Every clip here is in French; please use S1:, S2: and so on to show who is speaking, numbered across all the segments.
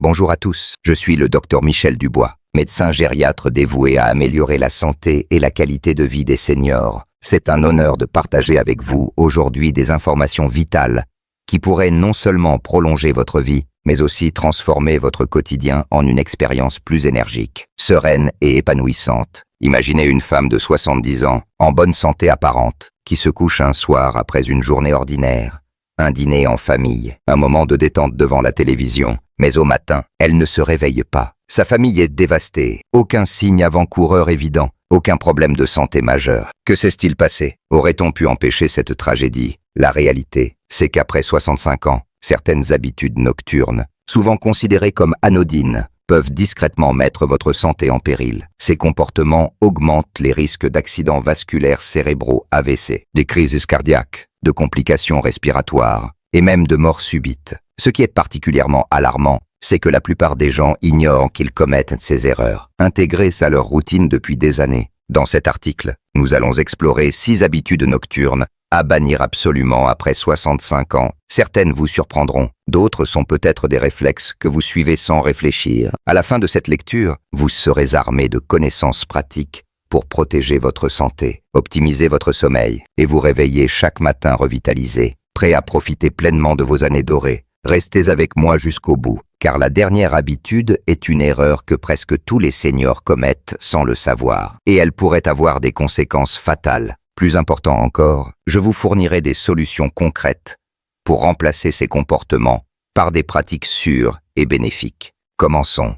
S1: Bonjour à tous, je suis le docteur Michel Dubois, médecin gériatre dévoué à améliorer la santé et la qualité de vie des seniors. C'est un honneur de partager avec vous aujourd'hui des informations vitales qui pourraient non seulement prolonger votre vie, mais aussi transformer votre quotidien en une expérience plus énergique, sereine et épanouissante. Imaginez une femme de 70 ans, en bonne santé apparente, qui se couche un soir après une journée ordinaire. Un dîner en famille, un moment de détente devant la télévision, mais au matin, elle ne se réveille pas. Sa famille est dévastée, aucun signe avant-coureur évident, aucun problème de santé majeur. Que s'est-il passé? Aurait-on pu empêcher cette tragédie? La réalité, c'est qu'après 65 ans, certaines habitudes nocturnes, souvent considérées comme anodines, peuvent discrètement mettre votre santé en péril. Ces comportements augmentent les risques d'accidents vasculaires cérébraux AVC, des crises cardiaques, de complications respiratoires et même de mort subite. Ce qui est particulièrement alarmant, c'est que la plupart des gens ignorent qu'ils commettent ces erreurs, intégrées à leur routine depuis des années. Dans cet article, nous allons explorer 6 habitudes nocturnes à bannir absolument après 65 ans. Certaines vous surprendront, d'autres sont peut-être des réflexes que vous suivez sans réfléchir. À la fin de cette lecture, vous serez armé de connaissances pratiques pour protéger votre santé, optimiser votre sommeil et vous réveiller chaque matin revitalisé, prêt à profiter pleinement de vos années dorées. Restez avec moi jusqu'au bout, car la dernière habitude est une erreur que presque tous les seniors commettent sans le savoir, et elle pourrait avoir des conséquences fatales. Plus important encore, je vous fournirai des solutions concrètes pour remplacer ces comportements par des pratiques sûres et bénéfiques. Commençons.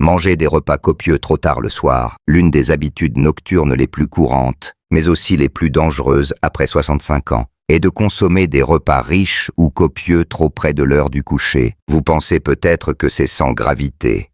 S1: Manger des repas copieux trop tard le soir, l'une des habitudes nocturnes les plus courantes, mais aussi les plus dangereuses après 65 ans, est de consommer des repas riches ou copieux trop près de l'heure du coucher. Vous pensez peut-être que c'est sans gravité.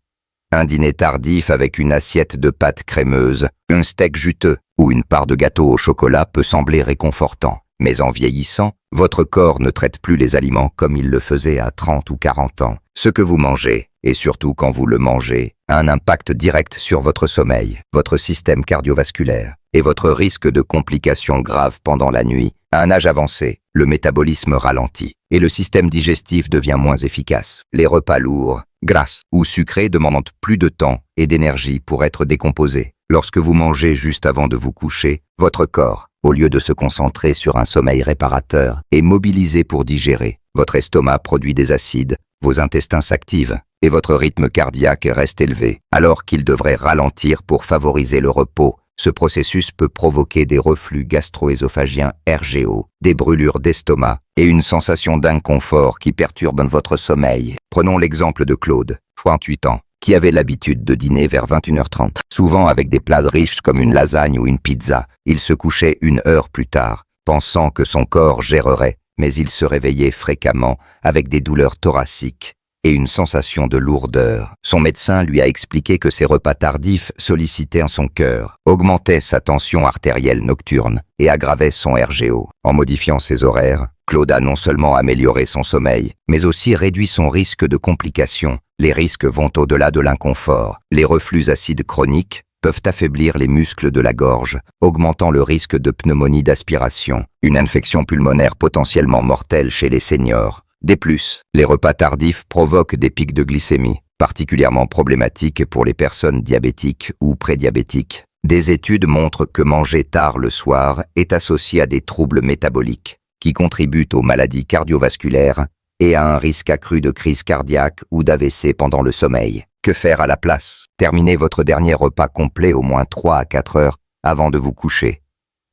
S1: Un dîner tardif avec une assiette de pâtes crémeuses, un steak juteux ou une part de gâteau au chocolat peut sembler réconfortant. Mais en vieillissant, votre corps ne traite plus les aliments comme il le faisait à 30 ou 40 ans. Ce que vous mangez, et surtout quand vous le mangez, a un impact direct sur votre sommeil, votre système cardiovasculaire et votre risque de complications graves pendant la nuit. À un âge avancé, le métabolisme ralentit et le système digestif devient moins efficace. Les repas lourds, gras ou sucrés demandent plus de temps et d'énergie pour être décomposés. Lorsque vous mangez juste avant de vous coucher, votre corps, au lieu de se concentrer sur un sommeil réparateur, est mobilisé pour digérer. Votre estomac produit des acides, vos intestins s'activent et votre rythme cardiaque reste élevé, alors qu'il devrait ralentir pour favoriser le repos. Ce processus peut provoquer des reflux gastro-ésophagiens RGO, des brûlures d'estomac et une sensation d'inconfort qui perturbe votre sommeil. Prenons l'exemple de Claude, 38 ans, qui avait l'habitude de dîner vers 21h30, souvent avec des plats riches comme une lasagne ou une pizza. Il se couchait 1 heure plus tard, pensant que son corps gérerait, mais il se réveillait fréquemment avec des douleurs thoraciques et une sensation de lourdeur. Son médecin lui a expliqué que ses repas tardifs sollicitaient son cœur, augmentaient sa tension artérielle nocturne et aggravaient son RGO. En modifiant ses horaires, Claude a non seulement amélioré son sommeil, mais aussi réduit son risque de complications. Les risques vont au-delà de l'inconfort. Les reflux acides chroniques peuvent affaiblir les muscles de la gorge, augmentant le risque de pneumonie d'aspiration, une infection pulmonaire potentiellement mortelle chez les seniors. De plus, les repas tardifs provoquent des pics de glycémie, particulièrement problématiques pour les personnes diabétiques ou prédiabétiques. Des études montrent que manger tard le soir est associé à des troubles métaboliques, qui contribuent aux maladies cardiovasculaires et à un risque accru de crise cardiaque ou d'AVC pendant le sommeil. Que faire à la place? Terminez votre dernier repas complet au moins 3 à 4 heures avant de vous coucher,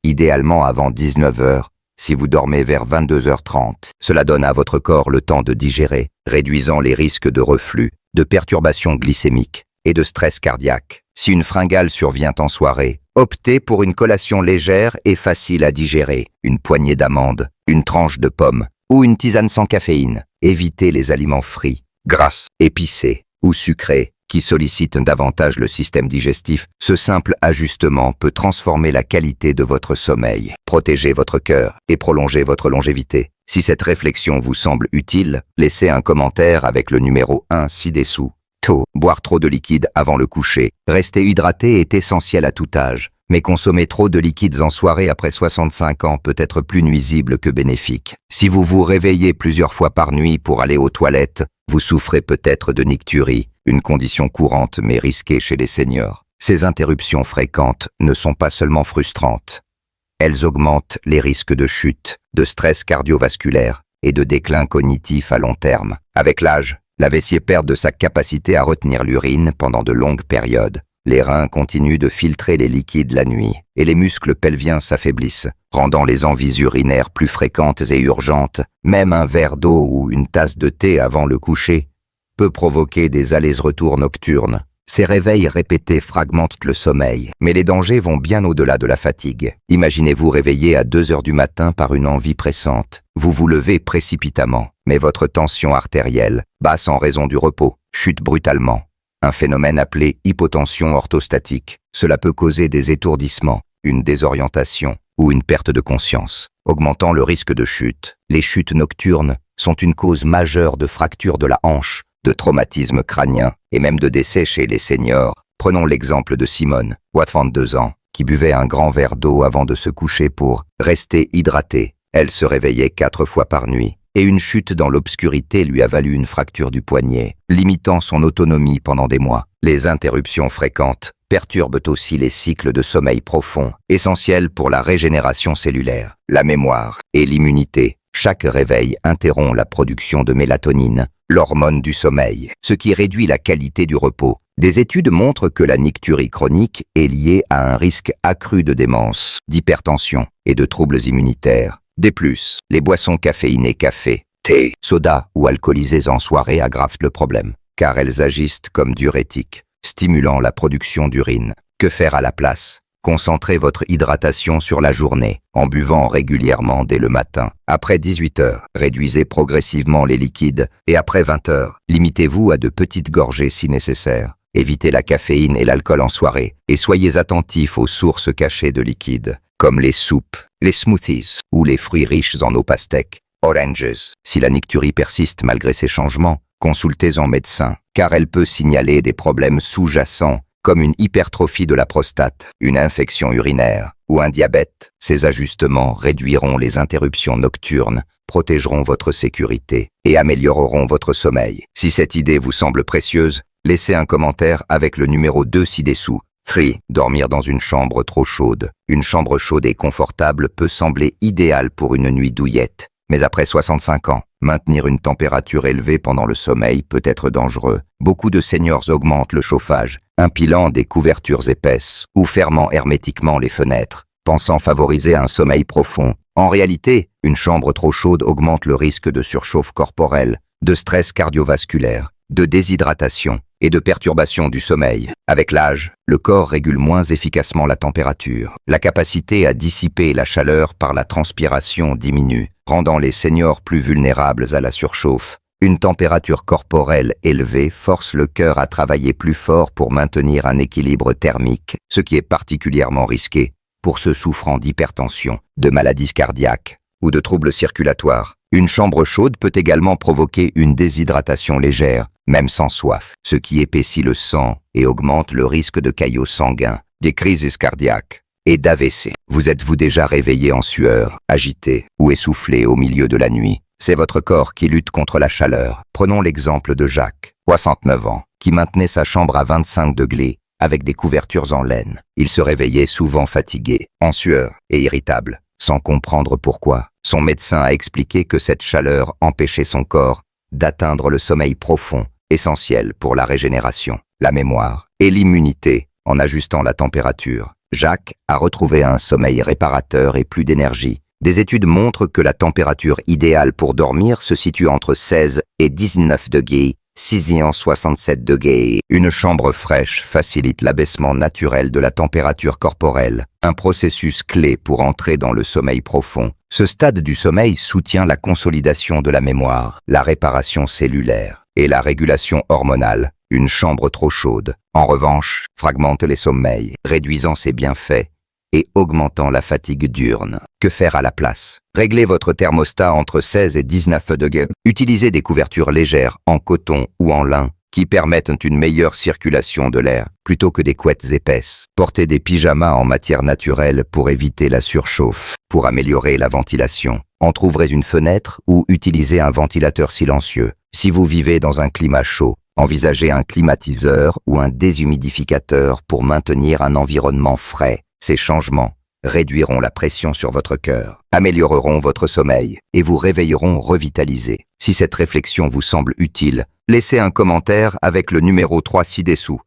S1: idéalement avant 19 heures, si vous dormez vers 22h30. Cela donne à votre corps le temps de digérer, réduisant les risques de reflux, de perturbations glycémiques et de stress cardiaque. Si une fringale survient en soirée, optez pour une collation légère et facile à digérer, une poignée d'amandes, une tranche de pomme ou une tisane sans caféine. Évitez les aliments frits, gras, épicés ou sucrés qui sollicitent davantage le système digestif. Ce simple ajustement peut transformer la qualité de votre sommeil, protéger votre cœur et prolonger votre longévité. Si cette réflexion vous semble utile, laissez un commentaire avec le numéro 1 ci-dessous. Boire trop de liquide avant le coucher. Rester hydraté est essentiel à tout âge, mais consommer trop de liquides en soirée après 65 ans peut être plus nuisible que bénéfique. Si vous vous réveillez plusieurs fois par nuit pour aller aux toilettes, Vous souffrez peut-être de nicturie, une condition courante mais risquée chez les seniors. Ces interruptions fréquentes ne sont pas seulement frustrantes. Elles augmentent les risques de chute, de stress cardiovasculaire et de déclin cognitif à long terme. Avec l'âge, la vessie perd de sa capacité à retenir l'urine pendant de longues périodes. Les reins continuent de filtrer les liquides la nuit et les muscles pelviens s'affaiblissent, rendant les envies urinaires plus fréquentes et urgentes. Même un verre d'eau ou une tasse de thé avant le coucher peut provoquer des allers-retours nocturnes. Ces réveils répétés fragmentent le sommeil, mais les dangers vont bien au-delà de la fatigue. Imaginez-vous réveillé à 2 heures du matin par une envie pressante. Vous vous levez précipitamment, mais votre tension artérielle, basse en raison du repos, chute brutalement. Un phénomène appelé hypotension orthostatique. Cela peut causer des étourdissements, une désorientation ou une perte de conscience, augmentant le risque de chute. Les chutes nocturnes sont une cause majeure de fractures de la hanche, de traumatismes crâniens et même de décès chez les seniors. Prenons l'exemple de Simone, 22 ans, qui buvait un grand verre d'eau avant de se coucher pour rester hydratée. Elle se réveillait 4 fois par nuit et une chute dans l'obscurité lui a valu une fracture du poignet, limitant son autonomie pendant des mois. Les interruptions fréquentes perturbent aussi les cycles de sommeil profond, essentiels pour la régénération cellulaire, la mémoire et l'immunité. Chaque réveil interrompt la production de mélatonine, l'hormone du sommeil, ce qui réduit la qualité du repos. Des études montrent que la nicturie chronique est liée à un risque accru de démence, d'hypertension et de troubles immunitaires. De plus, les boissons caféinées, café, thé, soda ou alcoolisées en soirée aggravent le problème, car elles agissent comme diurétiques, stimulant la production d'urine. Que faire à la place ? Concentrez votre hydratation sur la journée, en buvant régulièrement dès le matin. Après 18 heures, réduisez progressivement les liquides et après 20 heures, limitez-vous à de petites gorgées si nécessaire. Évitez la caféine et l'alcool en soirée et soyez attentifs aux sources cachées de liquides, comme les soupes, les smoothies ou les fruits riches en eau pastèque, oranges. Si la nicturie persiste malgré ces changements, consultez un médecin, car elle peut signaler des problèmes sous-jacents comme une hypertrophie de la prostate, une infection urinaire ou un diabète. Ces ajustements réduiront les interruptions nocturnes, protégeront votre sécurité et amélioreront votre sommeil. Si cette idée vous semble précieuse, laissez un commentaire avec le numéro 2 ci-dessous. 3. Dormir dans une chambre trop chaude. Une chambre chaude et confortable peut sembler idéale pour une nuit douillette. Mais après 65 ans, maintenir une température élevée pendant le sommeil peut être dangereux. Beaucoup de seniors augmentent le chauffage, empilant des couvertures épaisses ou fermant hermétiquement les fenêtres, pensant favoriser un sommeil profond. En réalité, une chambre trop chaude augmente le risque de surchauffe corporelle, de stress cardiovasculaire, de déshydratation et de perturbation du sommeil. Avec l'âge, le corps régule moins efficacement la température. La capacité à dissiper la chaleur par la transpiration diminue, rendant les seniors plus vulnérables à la surchauffe. Une température corporelle élevée force le cœur à travailler plus fort pour maintenir un équilibre thermique, ce qui est particulièrement risqué pour ceux souffrant d'hypertension, de maladies cardiaques ou de troubles circulatoires. Une chambre chaude peut également provoquer une déshydratation légère, même sans soif, ce qui épaissit le sang et augmente le risque de caillots sanguins, des crises cardiaques et d'AVC. Vous êtes-vous déjà réveillé en sueur, agité ou essoufflé au milieu de la nuit? C'est votre corps qui lutte contre la chaleur. Prenons l'exemple de Jacques, 69 ans, qui maintenait sa chambre à 25 degrés avec des couvertures en laine. Il se réveillait souvent fatigué, en sueur et irritable, sans comprendre pourquoi. Son médecin a expliqué que cette chaleur empêchait son corps d'atteindre le sommeil profond, essentiel pour la régénération, la mémoire et l'immunité. En ajustant la température, Jacques a retrouvé un sommeil réparateur et plus d'énergie. Des études montrent que la température idéale pour dormir se situe entre 16 et 19 degrés, 6 et 67 degrés. Une chambre fraîche facilite l'abaissement naturel de la température corporelle, un processus clé pour entrer dans le sommeil profond. Ce stade du sommeil soutient la consolidation de la mémoire, la réparation cellulaire et la régulation hormonale. Une chambre trop chaude, en revanche, fragmente les sommeils, réduisant ses bienfaits et augmentant la fatigue diurne. Que faire à la place? Réglez votre thermostat entre 16 et 19 degrés. Utilisez des couvertures légères en coton ou en lin qui permettent une meilleure circulation de l'air plutôt que des couettes épaisses. Portez des pyjamas en matière naturelle pour éviter la surchauffe. Pour améliorer la ventilation, entrouvrez une fenêtre ou utilisez un ventilateur silencieux. Si vous vivez dans un climat chaud, envisagez un climatiseur ou un déshumidificateur pour maintenir un environnement frais. Ces changements réduiront la pression sur votre cœur, amélioreront votre sommeil et vous réveilleront revitalisé. Si cette réflexion vous semble utile, laissez un commentaire avec le numéro 3 ci-dessous.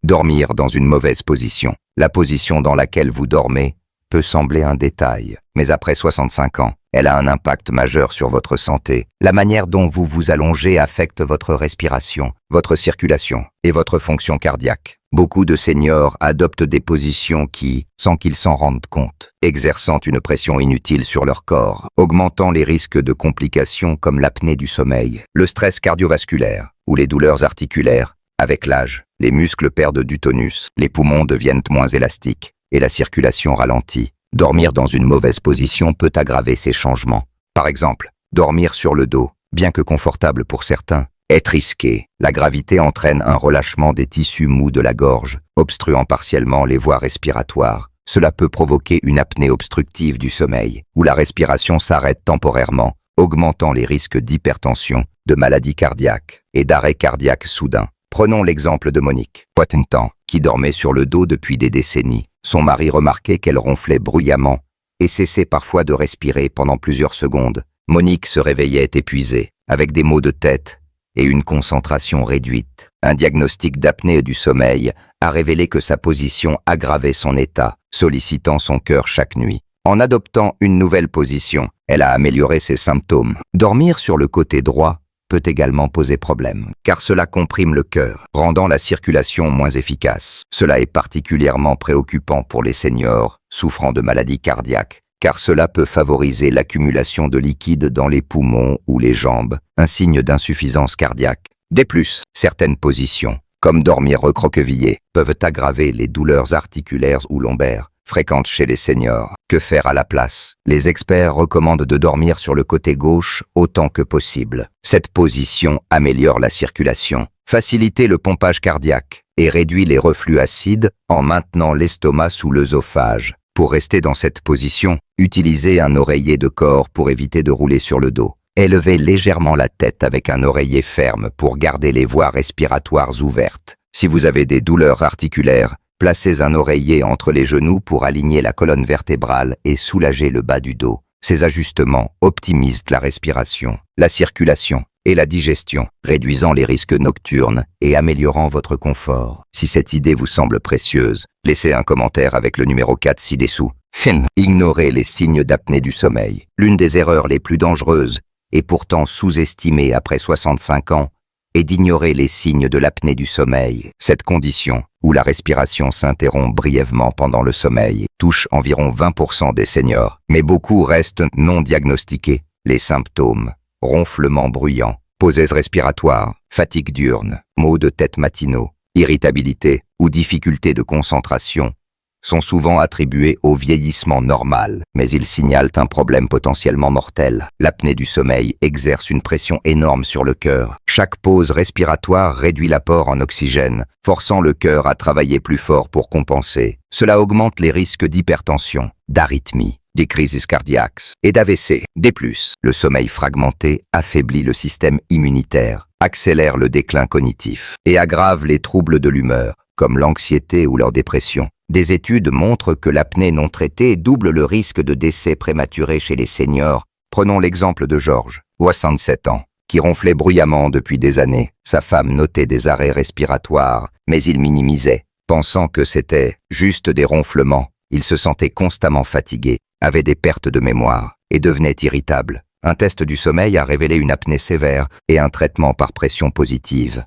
S1: Dormir dans une mauvaise position. La position dans laquelle vous dormez peut sembler un détail, mais après 65 ans, elle a un impact majeur sur votre santé. La manière dont vous vous allongez affecte votre respiration, votre circulation et votre fonction cardiaque. Beaucoup de seniors adoptent des positions qui, sans qu'ils s'en rendent compte, exerçant une pression inutile sur leur corps, augmentant les risques de complications comme l'apnée du sommeil, le stress cardiovasculaire ou les douleurs articulaires. Avec l'âge, les muscles perdent du tonus, les poumons deviennent moins élastiques et la circulation ralentit. Dormir dans une mauvaise position peut aggraver ces changements. Par exemple, dormir sur le dos, bien que confortable pour certains, est risqué. La gravité entraîne un relâchement des tissus mous de la gorge, obstruant partiellement les voies respiratoires. Cela peut provoquer une apnée obstructive du sommeil, où la respiration s'arrête temporairement, augmentant les risques d'hypertension, de maladies cardiaques et d'arrêt cardiaque soudain. Prenons l'exemple de Monique Poitentan, qui dormait sur le dos depuis des décennies. Son mari remarquait qu'elle ronflait bruyamment et cessait parfois de respirer pendant plusieurs secondes. Monique se réveillait épuisée, avec des maux de tête et une concentration réduite. Un diagnostic d'apnée du sommeil a révélé que sa position aggravait son état, sollicitant son cœur chaque nuit. En adoptant une nouvelle position, elle a amélioré ses symptômes. Dormir sur le côté droit peut également poser problème, car cela comprime le cœur, rendant la circulation moins efficace. Cela est particulièrement préoccupant pour les seniors souffrant de maladies cardiaques, car cela peut favoriser l'accumulation de liquide dans les poumons ou les jambes, un signe d'insuffisance cardiaque. De plus, certaines positions, comme dormir recroquevillé, peuvent aggraver les douleurs articulaires ou lombaires, fréquentes chez les seniors. Que faire à la place? Les experts recommandent de dormir sur le côté gauche autant que possible. Cette position améliore la circulation, facilite le pompage cardiaque et réduit les reflux acides en maintenant l'estomac sous l'œsophage. Pour rester dans cette position, utilisez un oreiller de corps pour éviter de rouler sur le dos. Élevez légèrement la tête avec un oreiller ferme pour garder les voies respiratoires ouvertes. Si vous avez des douleurs articulaires, placez un oreiller entre les genoux pour aligner la colonne vertébrale et soulager le bas du dos. Ces ajustements optimisent la respiration, la circulation et la digestion, réduisant les risques nocturnes et améliorant votre confort. Si cette idée vous semble précieuse, laissez un commentaire avec le numéro 4 ci-dessous. Ignorez les signes d'apnée du sommeil. L'une des erreurs les plus dangereuses, et pourtant sous-estimée après 65 ans, est d'ignorer les signes de l'apnée du sommeil. Cette condition, où la respiration s'interrompt brièvement pendant le sommeil, touche environ 20% des seniors, mais beaucoup restent non diagnostiqués. Les symptômes: ronflements bruyants, pausées respiratoires, fatigue diurne, maux de tête matinaux, irritabilité ou difficultés de concentration sont souvent attribués au vieillissement normal, mais ils signalent un problème potentiellement mortel. L'apnée du sommeil exerce une pression énorme sur le cœur. Chaque pause respiratoire réduit l'apport en oxygène, forçant le cœur à travailler plus fort pour compenser. Cela augmente les risques d'hypertension, d'arythmie, des crises cardiaques et d'AVC. De plus, le sommeil fragmenté affaiblit le système immunitaire, accélère le déclin cognitif et aggrave les troubles de l'humeur, comme l'anxiété ou leur dépression. Des études montrent que l'apnée non traitée double le risque de décès prématuré chez les seniors. Prenons l'exemple de Georges, 67 ans, qui ronflait bruyamment depuis des années. Sa femme notait des arrêts respiratoires, mais il minimisait, pensant que c'était juste des ronflements. Il se sentait constamment fatigué, avait des pertes de mémoire et devenait irritable. Un test du sommeil a révélé une apnée sévère et un traitement par pression positive.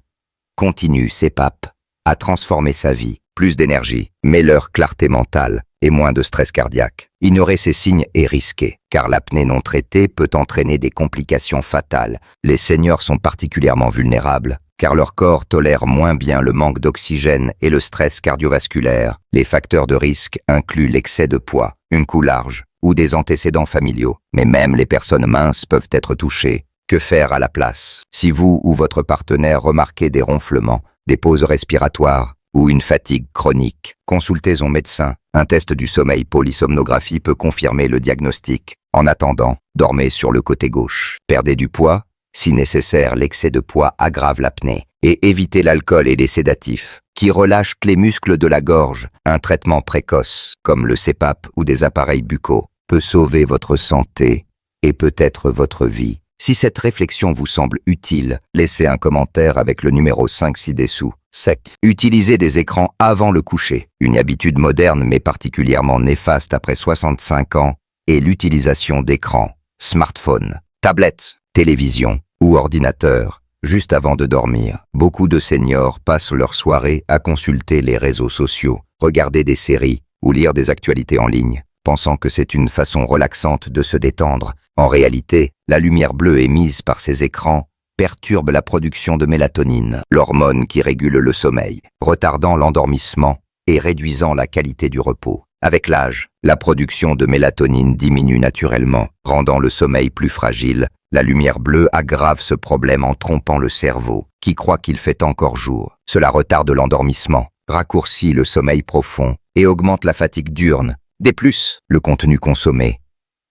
S1: Continue CPAP a transformé sa vie. Plus d'énergie, meilleure clarté mentale et moins de stress cardiaque. Ignorer ces signes est risqué, car l'apnée non traitée peut entraîner des complications fatales. Les seniors sont particulièrement vulnérables, car leur corps tolère moins bien le manque d'oxygène et le stress cardiovasculaire. Les facteurs de risque incluent l'excès de poids, une cou large ou des antécédents familiaux. Mais même les personnes minces peuvent être touchées. Que faire à la place? Si vous ou votre partenaire remarquez des ronflements, des pauses respiratoires, ou une fatigue chronique, consultez son médecin. Un test du sommeil polysomnographie peut confirmer le diagnostic. En attendant, dormez sur le côté gauche. Perdez du poids? Si nécessaire, l'excès de poids aggrave l'apnée. Et évitez l'alcool et les sédatifs, qui relâchent les muscles de la gorge. Un traitement précoce, comme le CPAP ou des appareils buccaux, peut sauver votre santé et peut-être votre vie. Si cette réflexion vous semble utile, laissez un commentaire avec le numéro 5 ci-dessous. Sec. Utilisez des écrans avant le coucher. Une habitude moderne mais particulièrement néfaste après 65 ans est l'utilisation d'écrans, smartphones, tablettes, télévision ou ordinateur, juste avant de dormir. Beaucoup de seniors passent leur soirée à consulter les réseaux sociaux, regarder des séries ou lire des actualités en ligne, pensant que c'est une façon relaxante de se détendre. En réalité, la lumière bleue émise par ces écrans perturbe la production de mélatonine, l'hormone qui régule le sommeil, retardant l'endormissement et réduisant la qualité du repos. Avec l'âge, la production de mélatonine diminue naturellement, rendant le sommeil plus fragile. La lumière bleue aggrave ce problème en trompant le cerveau, qui croit qu'il fait encore jour. Cela retarde l'endormissement, raccourcit le sommeil profond et augmente la fatigue diurne. Des plus, le contenu consommé.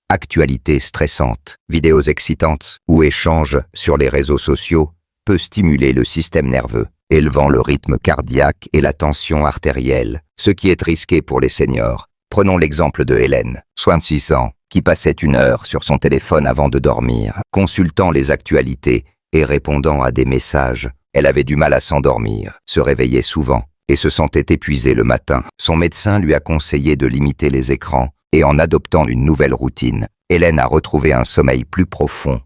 S1: Actualités stressantes, vidéos excitantes ou échanges sur les réseaux sociaux peut stimuler le système nerveux, élevant le rythme cardiaque et la tension artérielle, ce qui est risqué pour les seniors. Prenons l'exemple de Hélène, 66 ans, qui passait 1 heure sur son téléphone avant de dormir, consultant les actualités et répondant à des messages. Elle avait du mal à s'endormir, se réveillait souvent et se sentait épuisée le matin. Son médecin lui a conseillé de limiter les écrans et en adoptant une nouvelle routine, Hélène a retrouvé un sommeil plus profond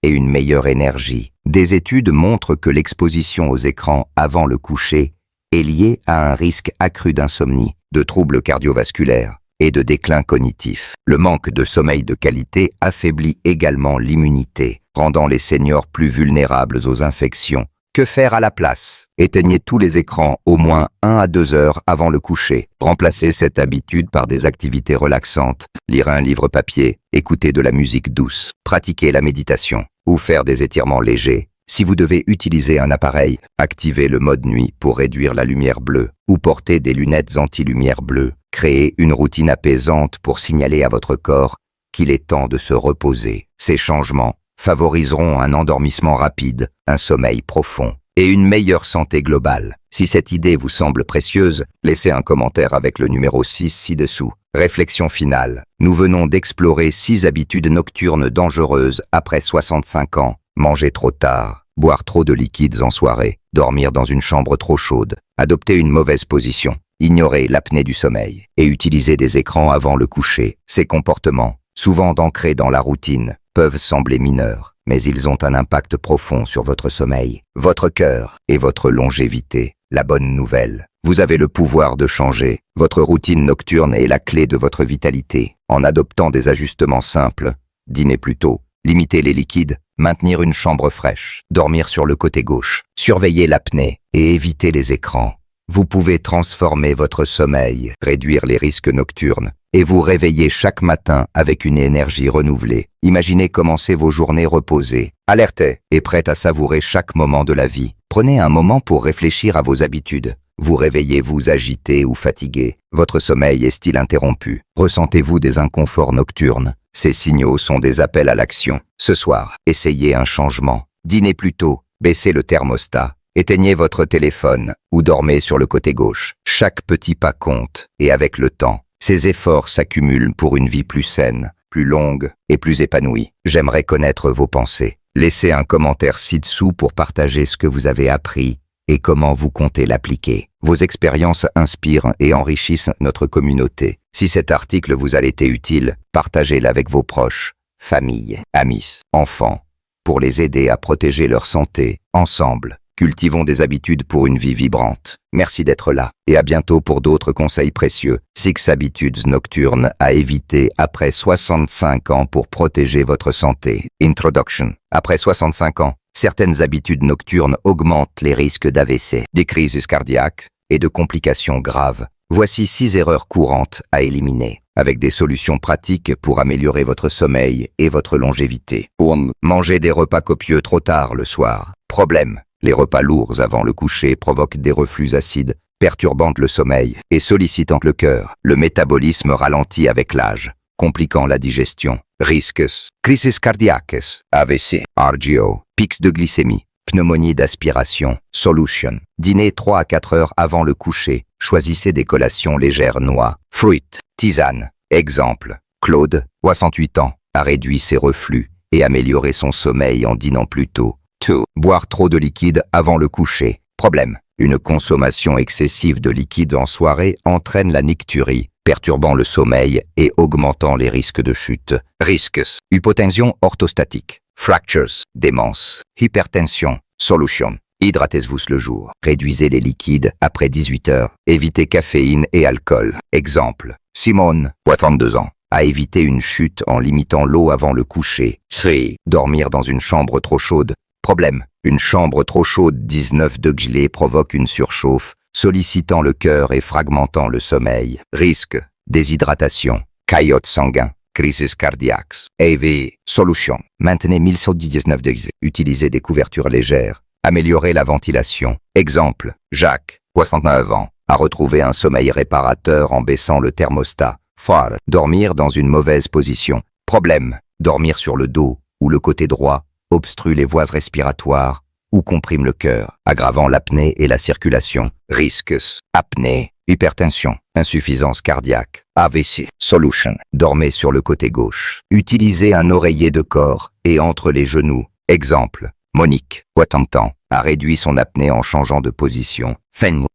S1: et une meilleure énergie. Des études montrent que l'exposition aux écrans avant le coucher est liée à un risque accru d'insomnie, de troubles cardiovasculaires et de déclin cognitif. Le manque de sommeil de qualité affaiblit également l'immunité, rendant les seniors plus vulnérables aux infections. Que faire à la place? Éteignez tous les écrans au moins 1 à 2 heures avant le coucher. Remplacez cette habitude par des activités relaxantes, lire un livre papier, écouter de la musique douce, pratiquer la méditation ou faire des étirements légers. Si vous devez utiliser un appareil, activez le mode nuit pour réduire la lumière bleue ou portez des lunettes anti-lumière bleue. Créez une routine apaisante pour signaler à votre corps qu'il est temps de se reposer. Ces changements favoriseront un endormissement rapide, un sommeil profond et une meilleure santé globale. Si cette idée vous semble précieuse, laissez un commentaire avec le numéro 6 ci-dessous. Réflexion finale. Nous venons d'explorer 6 habitudes nocturnes dangereuses après 65 ans. Manger trop tard, boire trop de liquides en soirée, dormir dans une chambre trop chaude, adopter une mauvaise position, ignorer l'apnée du sommeil et utiliser des écrans avant le coucher. Ces comportements, souvent ancrés dans la routine, peuvent sembler mineurs, mais ils ont un impact profond sur votre sommeil, votre cœur et votre longévité. La bonne nouvelle, vous avez le pouvoir de changer. Votre routine nocturne est la clé de votre vitalité. En adoptant des ajustements simples, dîner plus tôt, limiter les liquides, maintenir une chambre fraîche, dormir sur le côté gauche, surveiller l'apnée et éviter les écrans. Vous pouvez transformer votre sommeil, réduire les risques nocturnes et vous réveiller chaque matin avec une énergie renouvelée. Imaginez commencer vos journées reposées, alertées et prêtes à savourer chaque moment de la vie. Prenez un moment pour réfléchir à vos habitudes. Vous réveillez-vous agité ou fatigué? Votre sommeil est-il interrompu? Ressentez-vous des inconforts nocturnes? Ces signaux sont des appels à l'action. Ce soir, essayez un changement. Dînez plus tôt, baissez le thermostat, éteignez votre téléphone ou dormez sur le côté gauche. Chaque petit pas compte et avec le temps, ces efforts s'accumulent pour une vie plus saine, plus longue et plus épanouie. J'aimerais connaître vos pensées. Laissez un commentaire ci-dessous pour partager ce que vous avez appris et comment vous comptez l'appliquer. Vos expériences inspirent et enrichissent notre communauté. Si cet article vous a été utile, partagez-le avec vos proches, famille, amis, enfants, pour les aider à protéger leur santé. Ensemble, cultivons des habitudes pour une vie vibrante. Merci d'être là et à bientôt pour d'autres conseils précieux. 6 habitudes nocturnes à éviter après 65 ans pour protéger votre santé. Introduction. Après 65 ans, certaines habitudes nocturnes augmentent les risques d'AVC, des crises cardiaques et de complications graves. Voici 6 erreurs courantes à éliminer, avec des solutions pratiques pour améliorer votre sommeil et votre longévité. 1. Manger des repas copieux trop tard le soir. Problème. Les repas lourds avant le coucher provoquent des reflux acides, perturbant le sommeil et sollicitant le cœur. Le métabolisme ralentit avec l'âge, compliquant la digestion. Risques, crises cardiaques, AVC, RGO, pics de glycémie, pneumonie d'aspiration. Solution, dîner 3 à 4 heures avant le coucher. Choisissez des collations légères, noix, fruits, tisane. Exemple, Claude, 68 ans, a réduit ses reflux et amélioré son sommeil en dînant plus tôt. 2. Boire trop de liquide avant le coucher. Problème, une consommation excessive de liquide en soirée entraîne la nicturie, perturbant le sommeil et augmentant les risques de chute. Risques, hypotension orthostatique, fractures, démence, hypertension. Solution, hydratez-vous le jour. Réduisez les liquides après 18 heures. Évitez caféine et alcool. Exemple, Simone, 62 ans, a évité une chute en limitant l'eau avant le coucher. 3. Dormir dans une chambre trop chaude. Problème, une chambre trop chaude 19 degrés provoque une surchauffe, sollicitant le cœur et fragmentant le sommeil. Risque, déshydratation, caillotte sanguin, crises cardiaques. AV, solution, maintenez 1119 degrés. Utilisez des couvertures légères. Améliorez la ventilation. Exemple, Jacques, 69 ans, a retrouvé un sommeil réparateur en baissant le thermostat. 4. Dormir dans une mauvaise position. Problème, dormir sur le dos ou le côté droit obstrue les voies respiratoires ou comprime le cœur, aggravant l'apnée et la circulation. Risques, apnée, hypertension, insuffisance cardiaque, AVC. Solution, dormez sur le côté gauche. Utilisez un oreiller de corps et entre les genoux. Exemple, Monique, 80 ans, a réduit son apnée en changeant de position.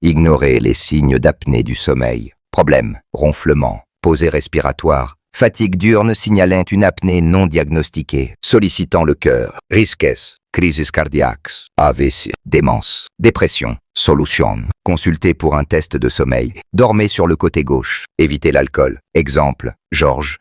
S1: Ignorez les signes d'apnée du sommeil. Problème, ronflement, pausée respiratoire, fatigue diurne signalant une apnée non diagnostiquée, sollicitant le cœur. Risques, crises cardiaques, AVC, démence, dépression. Solution, consultez pour un test de sommeil. Dormez sur le côté gauche. Évitez l'alcool. Exemple, Georges,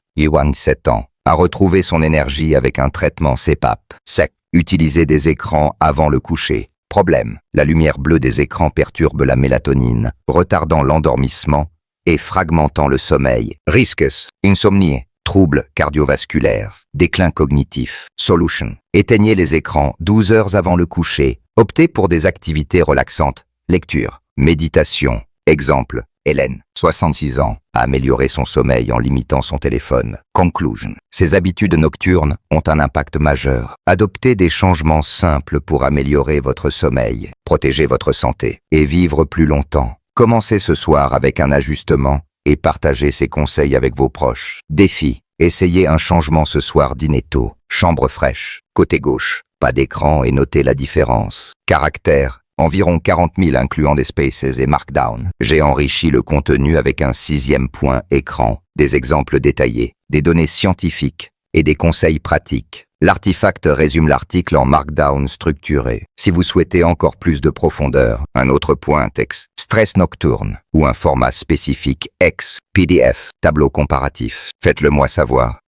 S1: 7 ans, a retrouvé son énergie avec un traitement CPAP. Sec. Utilisez des écrans avant le coucher. Problème, la lumière bleue des écrans perturbe la mélatonine, retardant l'endormissement et fragmentant le sommeil. Risques, insomnie, troubles cardiovasculaires, déclin cognitif. Solution, éteignez les écrans 12 heures avant le coucher. Optez pour des activités relaxantes, lecture, méditation. Exemple, Hélène, 66 ans, a amélioré son sommeil en limitant son téléphone. Conclusion, ces habitudes nocturnes ont un impact majeur. Adoptez des changements simples pour améliorer votre sommeil, protéger votre santé et vivre plus longtemps. Commencez ce soir avec un ajustement et partagez ces conseils avec vos proches. Défi, essayez un changement ce soir, dîner tôt, chambre fraîche, côté gauche, pas d'écran et notez la différence. Caractère, environ 40 000 incluant des spaces et markdown. J'ai enrichi le contenu avec un 6e point écran, des exemples détaillés, des données scientifiques et des conseils pratiques. L'artefact résume l'article en markdown structuré. Si vous souhaitez encore plus de profondeur, un autre point texte, stress nocturne ou un format spécifique PDF, tableau comparatif, faites-le moi savoir.